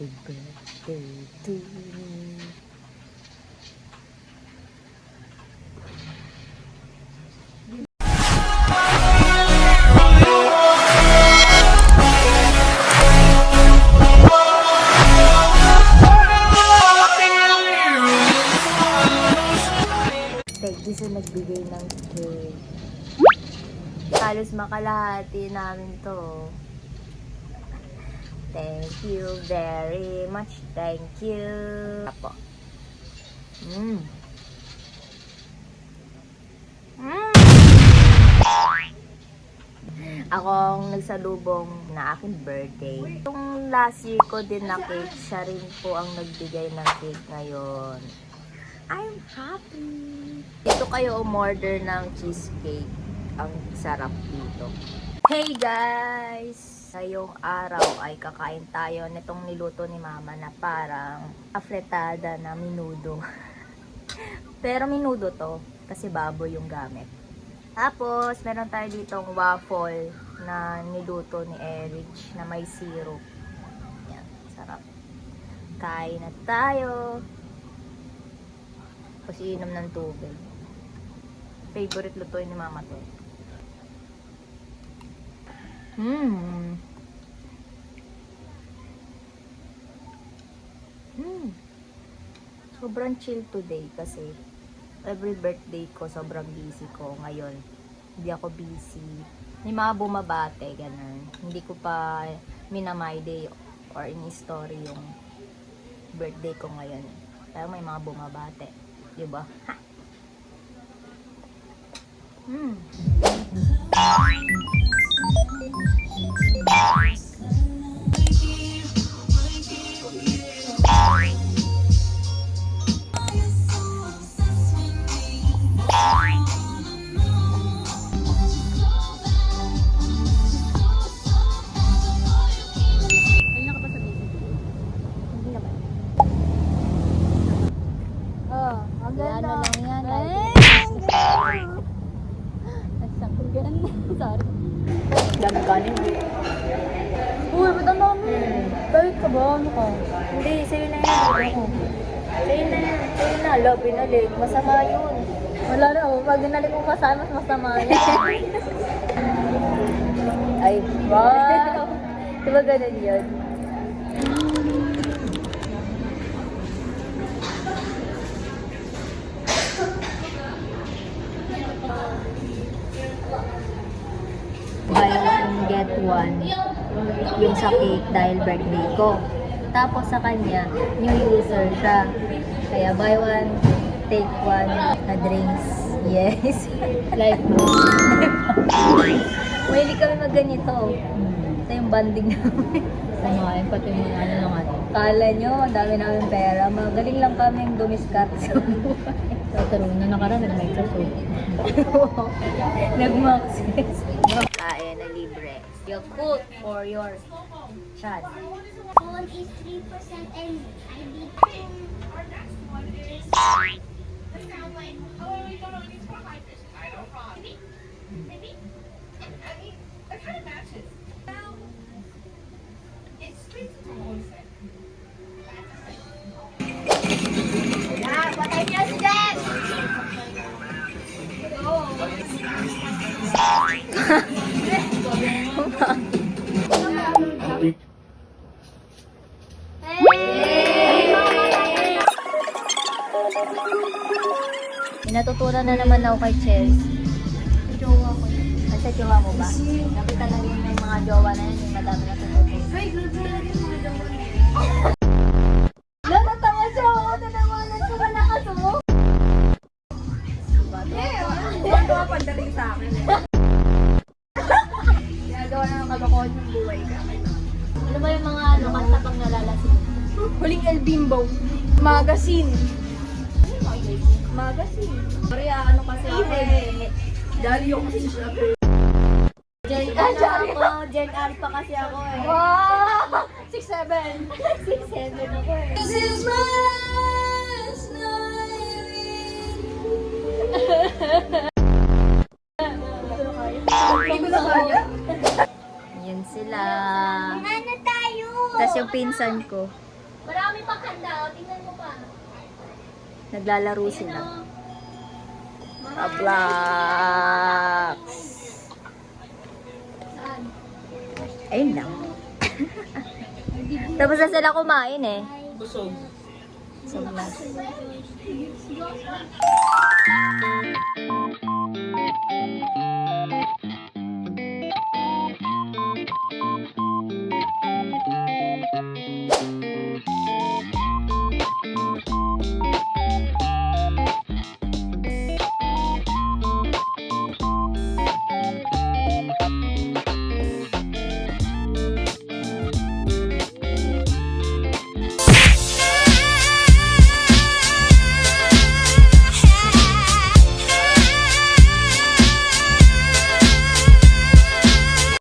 Happy birthday to me. Thank you sa nagbigay ng cake. Halos makalahati namin to. Thank you very much. Thank you. Apo. Ako ang nagsalubong na aking birthday. Yung last year ko din na cake, siya rin po ang nagbigay ng cake ngayon. I'm happy. Dito kayo umorder ng cheesecake. Ang sarap dito. Hey guys! Ngayong araw ay kakain tayo nitong niluto ni mama na parang afletada na minudo. Pero minudo to kasi baboy yung gamit. Tapos meron tayo ditong waffle na niluto ni Erich na may syrup. Yan, sarap. Kain na tayo. Tapos iinom ng tubig. Favorite lutuin ni mama to. Sobrang chill today kasi every birthday ko sobrang busy ko. Ngayon hindi ako busy. May mga bumabate, ganun. Hindi ko pa minamay day or in-story yung birthday ko ngayon. Pero may mga bumabate. Diba? Ha! Dami kanin. Uy, ba't ang dami? Diet ka ba? Ano ka? Hindi, sa'yo na yan. Sa'yo na yan. Sa'yo na. Love, pinalik. Masama yun. Wala na, oh. Pag dinalik mo kasama, mas masama yan. Ay, wow. Diba ganun yun? Buy one, get one. Yung sa cake dahil birthday ko. Tapos sa kanya, new user siya. Kaya buy one, take one na drinks. Yes. Like, Mahilig kami magganito. Ito yung banding namin. samahin pati mo na ano lang ate. Kala nyo, ang dami namin pera. Magaling lang kami dumiskat sa buhay. Pero na nakaraan, nag-Microsoft. Nag-maxis. Kain na libre. Yakult for your chat. Phone is 3% and ID. Patay niyo si Jen! Natutunan na naman ako kay Chels. Jowa ko. Ay, sa jowa mo ba? Sabi talaga yung may mga jowa na yun, yung madami na tutunan. Ay, grabe talaga yung mga jowa na yun. Natatawa siya ako, tanawanan ko ba nakasumo? Huwag ko kapadaling sa akin. Ginagawa na ng kalokohan yung buhay ka. Ano ba yung mga kanta pang nalalasing? Huling El Bimbo. Magazine. Magazine. Maria, ano kasi ako eh. Dali yung kasi siya. Gen ako, Gen R pa kasi ako eh. Wow! 6'7". 6'7 ako eh. This is my last night Hindi ko na kaya. Yan sila. Ano tayo? Tapos yung pinsan ko. makanda, o. Tingnan mo pa. Naglalaro sila. Roblox. Saan? Ayun lang. Tapos na sila kumain eh. Busog. So, Go.